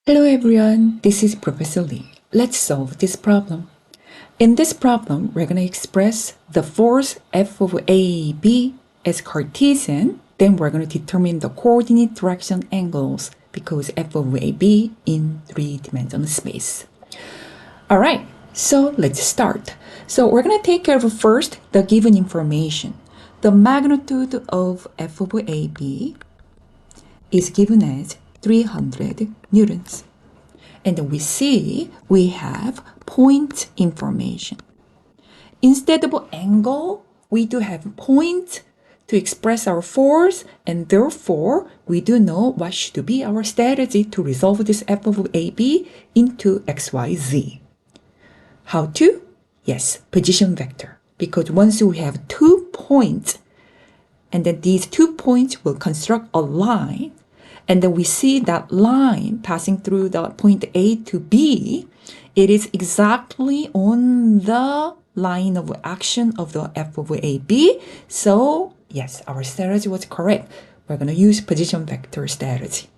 Hello everyone, this is Professor Lee. Let's solve this problem. In this problem, we're going to express the force F of AB as Cartesian. Then we're going to determine the coordinate direction angles because F of AB in three-dimensional space. All right, so let's start. So we're going to take care of first the given information. The magnitude of F of AB is given as 300 newtons. And we see we have point information. Instead of angle, we do have point to express our force, and therefore we do know what should be our strategy to resolve this F of AB into XYZ. How to? Yes, position vector. Because once we have 2 points, and then these 2 points will construct a line, and then we see that line passing through the point A to B, it is exactly on the line of action of the F of AB. So yes, our strategy was correct. We're going to use position vector strategy.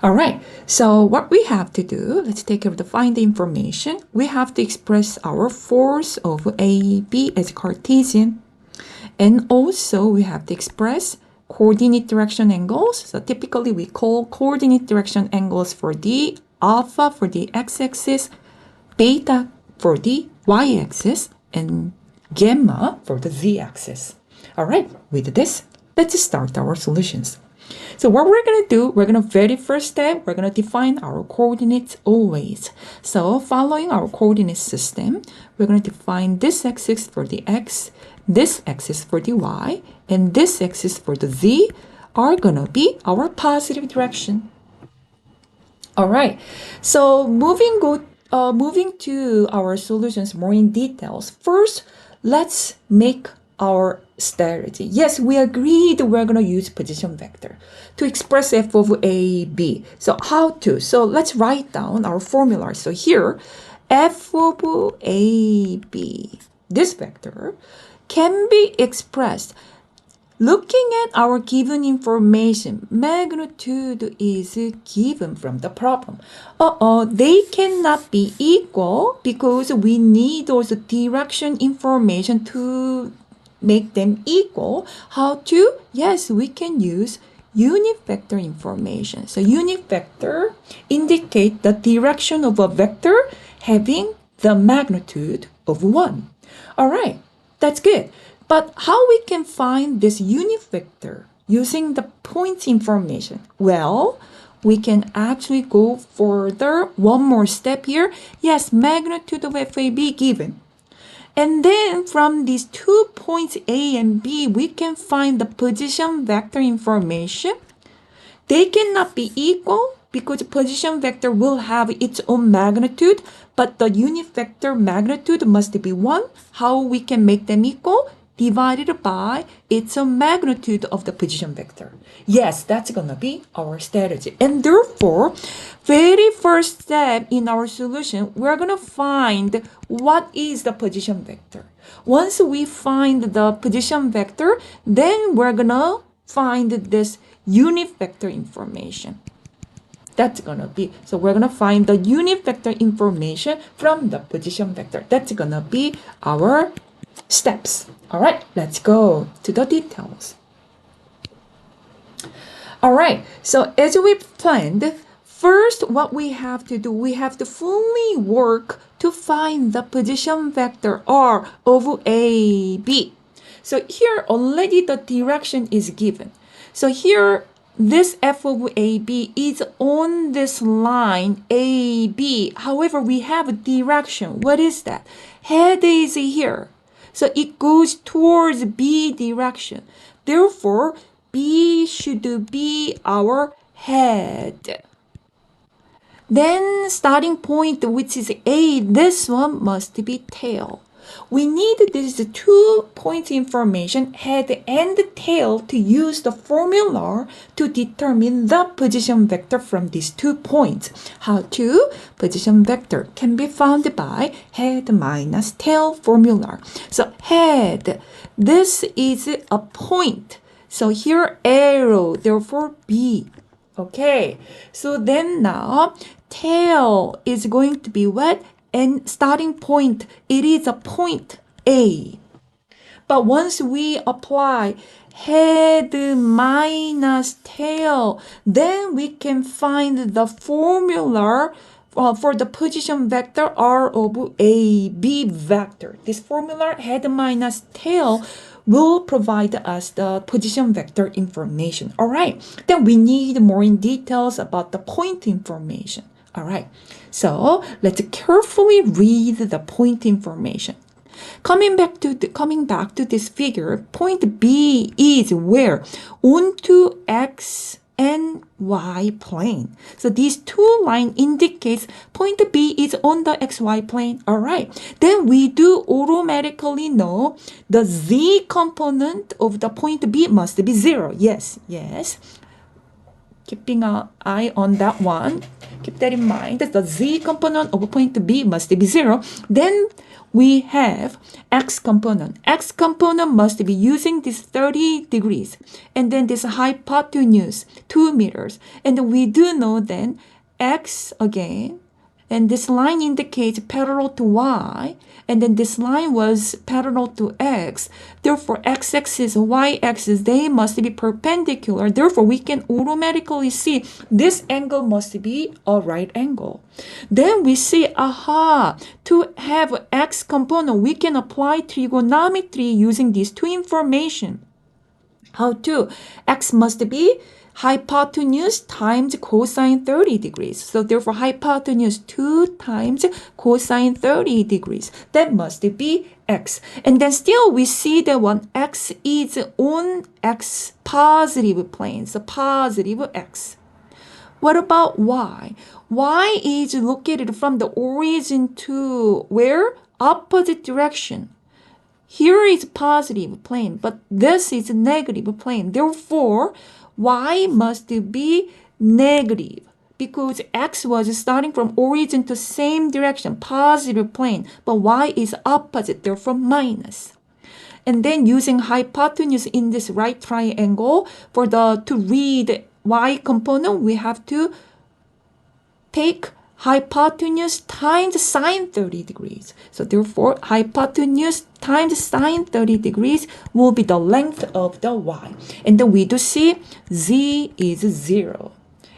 All right, so what we have to do, let's take care of the find the information. We have to express our force of AB as Cartesian. And also we have to express coordinate direction angles. So typically we call coordinate direction angles for the alpha for the x-axis, beta for the y-axis, and gamma for the z-axis. All right, with this, let's start our solutions. So what we're going to do, very first step, we're going to define our coordinates always. So following our coordinate system, we're going to define this axis for the x, this axis for the y, and this axis for the z are going to be our positive direction. All right, so moving to our solutions more in details. First, let's make our strategy. Yes, we agreed we're going to use position vector to express F of AB. So how to? So let's write down our formula. So here, F of AB, this vector, can be expressed looking at our given information. Magnitude is given from the problem. They cannot be equal because we need also direction information to make them equal. How to? Yes, we can use unit vector information. So unit vector indicate the direction of a vector having the magnitude of 1. All right, that's good. But how we can find this unit vector using the point information? Well, we can actually go further. One more step here. Yes, magnitude of FAB given. And then from these 2 points A and B, we can find the position vector information. They cannot be equal because position vector will have its own magnitude, but the unit vector magnitude must be 1. How we can make them equal? Divided by its own magnitude of the position vector. Yes, that's going to be our strategy. And therefore, very first step in our solution, we're going to find what is the position vector. Once we find the position vector, then we're going to find this unit vector information. That's going to be, so we're going to find the unit vector information from the position vector. That's going to be our steps. All right, let's go to the details. All right, so as we planned, first what we have to do, we have to fully work to find the position vector R of AB. So here already the direction is given. So here this F of AB is on this line AB. However, we have a direction. What is that? Head is here. So it goes towards B direction. Therefore, B should be our head. Then starting point, which is A, this one must be tail. We need these 2 points information, head and tail, to use the formula to determine the position vector from these 2 points. How to? Position vector can be found by head minus tail formula. So head, this is a point. So here arrow, therefore B. Okay, so then now tail is going to be what? And starting point, it is a point A. But once we apply head minus tail, then we can find the formula for the position vector R of A, B vector. This formula, head minus tail, will provide us the position vector information. All right, then we need more in details about the point information. All right, so let's carefully read the point information. Coming back to this figure, point B is where? Onto X and Y plane. So these two lines indicates point B is on the XY plane. All right. Then we do automatically know the Z component of the point B must be 0. Yes. Keeping an eye on that one. Keep that in mind that the Z component of point B must be 0. Then we have X component. X component must be using this 30 degrees. And then this hypotenuse, 2 meters. And we do know then X again. And this line indicates parallel to Y. And then this line was parallel to X. Therefore, X-axis, Y-axis, they must be perpendicular. Therefore, we can automatically see this angle must be a right angle. Then we see, to have X component, we can apply trigonometry using these two information. How to? X must be hypotenuse times cosine 30 degrees. So therefore, hypotenuse 2 times cosine 30 degrees. That must be X. And then still we see that when X is on X positive plane, so positive X. What about Y? Y is located from the origin to where? Opposite direction. Here is positive plane, but this is negative plane. Therefore, Y must be negative because X was starting from origin to same direction, positive plane, but Y is opposite, therefore minus. And then using hypotenuse in this right triangle, to read Y component, we have to take hypotenuse times sine 30 degrees. So therefore, hypotenuse times sine 30 degrees will be the length of the Y. And then we do see Z is 0.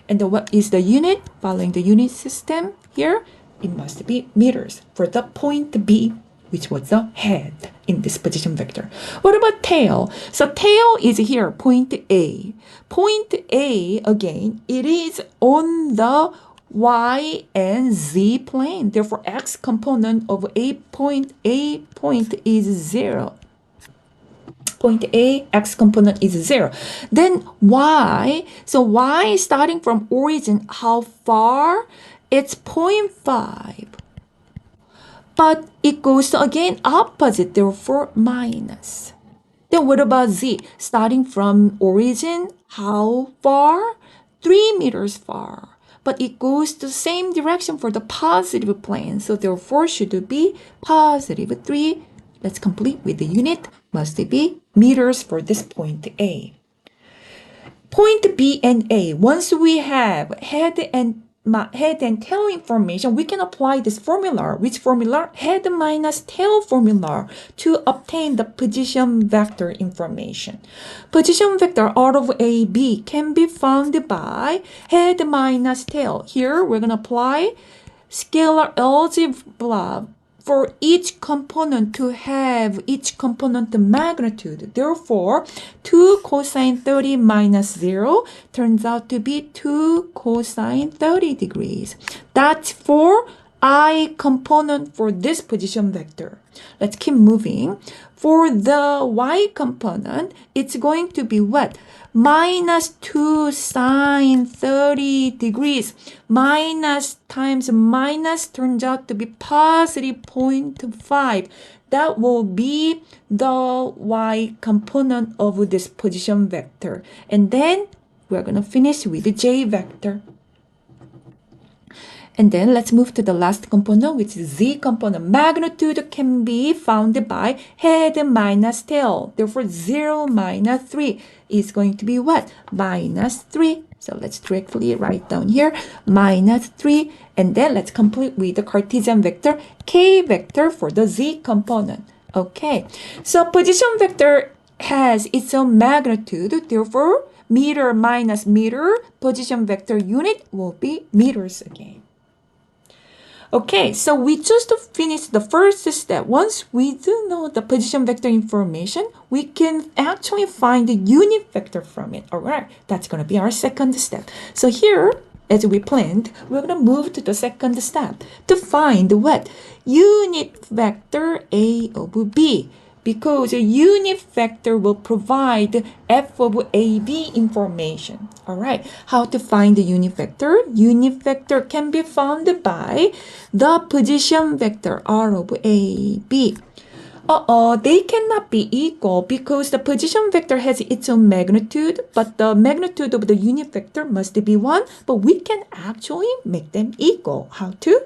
And then what is the unit? Following the unit system here, it must be meters for the point B, which was the head in this position vector. What about tail? So tail is here, point A. Point A, again, it is on the Y and Z plane. Therefore, X component of A point is 0. Point A, X component is 0. Then Y, so Y starting from origin, how far? It's 0.5. But it goes to, again, opposite, therefore minus. Then what about Z? Starting from origin, how far? 3 meters far. But it goes to the same direction for the positive plane. So therefore should be positive 3. Let's complete with the unit. Must be meters for this point A. Point B and A. Once we have head and tail information, we can apply this formula. Which formula? Head minus tail formula to obtain the position vector information. Position vector R of A, B can be found by head minus tail. Here, we're going to apply scalar algebra for each component to have each component magnitude. Therefore, 2 cosine 30 minus 0 turns out to be 2 cosine 30 degrees. That's for I component for this position vector. Let's keep moving. For the Y component, it's going to be what? Minus 2 sine 30 degrees. Minus times minus turns out to be positive 0.5. That will be the Y component of this position vector. And then we're going to finish with the J vector. And then let's move to the last component, which is z component. Magnitude can be found by head minus tail. Therefore, 0 minus 3 is going to be what? Minus 3. So let's directly write down here, minus 3. And then let's complete with the Cartesian vector, k vector for the z component. Okay, so position vector has its own magnitude. Therefore, meter minus meter, position vector unit will be meters again. Okay, so we just finished the first step. Once we do know the position vector information, we can actually find the unit vector from it. All right, that's going to be our second step. So here, as we planned, we're going to move to the second step to find what? Unit vector A of B. Because a unit vector will provide f of AB information. All right, how to find the unit vector? Unit vector can be found by the position vector R of AB. They cannot be equal because the position vector has its own magnitude, but the magnitude of the unit vector must be 1, but we can actually make them equal. How to?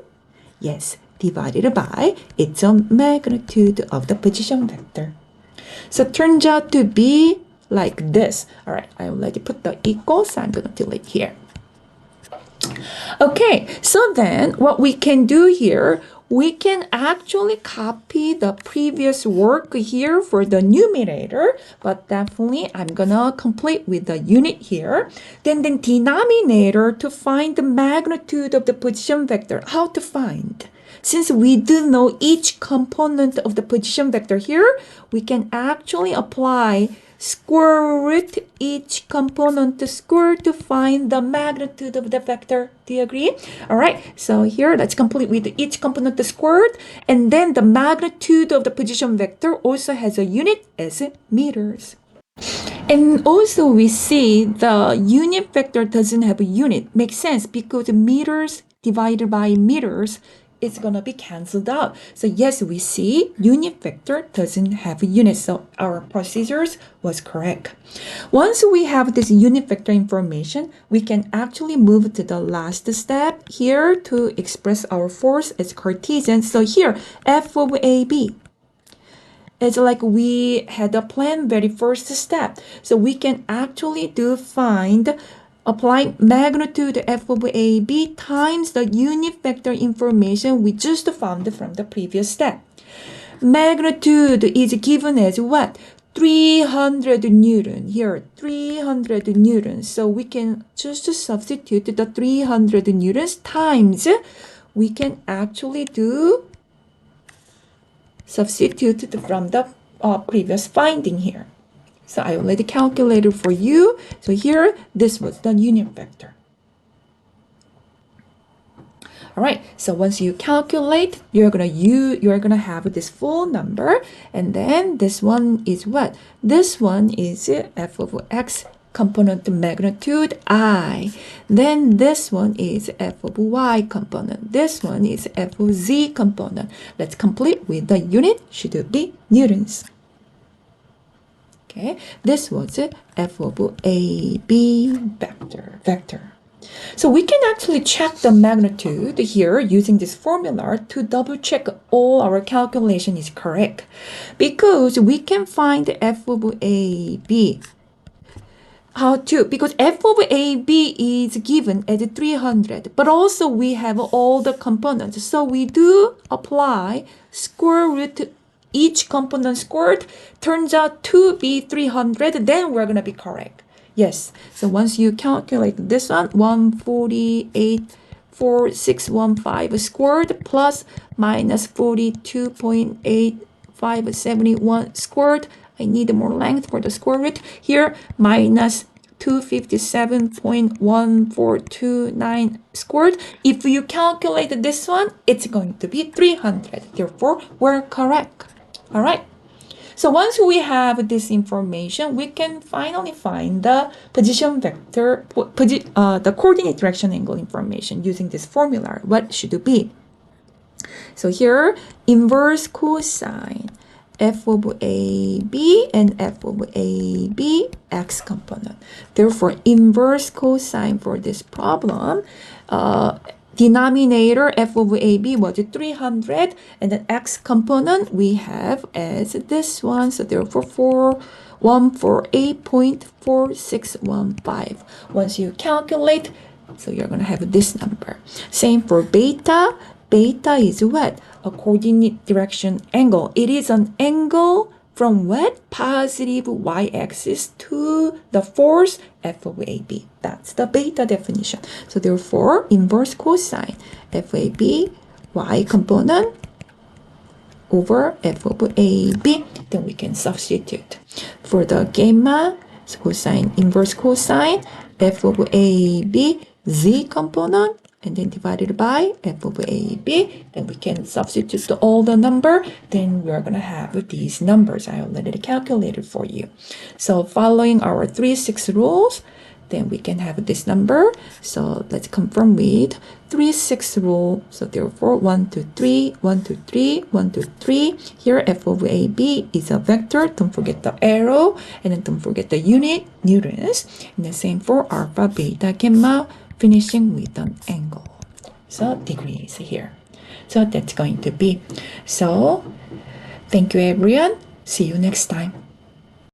Yes, divided by its own magnitude of the position vector. So it turns out to be like this. All right, I already put the equals. I'm going to delete here. Okay, so then what we can do here, we can actually copy the previous work here for the numerator, but definitely I'm gonna complete with the unit here. Then the denominator to find the magnitude of the position vector. How to find? Since we do know each component of the position vector here, we can actually apply square root each component to square to find the magnitude of the vector. Do you agree? All right, so here let's complete with each component to squared, and then the magnitude of the position vector also has a unit as meters. And also we see the unit vector doesn't have a unit. Makes sense because meters divided by meters is going to be canceled out. So yes, we see unit vector doesn't have a unit. So our procedures was correct. Once we have this unit vector information, we can actually move to the last step here to express our force as Cartesian. So here, F of AB. It's like we had a plan very first step. So we can actually find apply magnitude f of AB times the unit vector information we just found from the previous step. Magnitude is given as what? 300 Newton. Here, 300 Newtons. So we can just substitute the 300 Newtons times, we can actually substitute from the previous finding here. So I already calculated for you. So here, this was the unit vector. All right, so once you calculate, you're gonna have this full number, and then this one is what? This one is f of x component magnitude I. Then this one is f of y component. This one is f of z component. Let's complete with the unit should be newtons. Okay, this was f of AB vector. So we can actually check the magnitude here using this formula to double check all our calculation is correct. Because we can find f of AB. How to? Because f of AB is given as 300, but also we have all the components. So we do apply square root each component squared, turns out to be 300, then we're going to be correct. Yes, so once you calculate this one, 148,4615 squared plus minus 42.8571 squared. I need more length for the square root. Here, minus 257.1429 squared. If you calculate this one, it's going to be 300. Therefore, we're correct. All right. So once we have this information, we can finally find the position vector, the coordinate direction angle information using this formula. What should it be? So here, inverse cosine f of AB and f of AB x component. Therefore, inverse cosine for this problem, denominator f of AB was 300, and the x component we have as this one. So therefore 148.4615. Once you calculate, so you're going to have this number. Same for beta. Beta is what? A coordinate direction angle. It is an angle from what? Positive y-axis to the force f of AB. That's the beta definition. So therefore, inverse cosine f of AB, y component over f of AB. Then we can substitute. For the gamma, cosine, inverse cosine f of AB, z component, and then divided by f of AB. Then we can substitute all the number. Then we're going to have these numbers. I already calculated for you. So following our 3-6 rules, then we can have this number. So let's confirm with 3-6 rule. So therefore 1, 2, 3, 1, 2, 3, 1, 2, 3. Here f of AB is a vector. Don't forget the arrow. And then don't forget the unit, newtons. And the same for alpha, beta, gamma, finishing with an angle. So degrees here. So that's going to be. So thank you everyone. See you next time.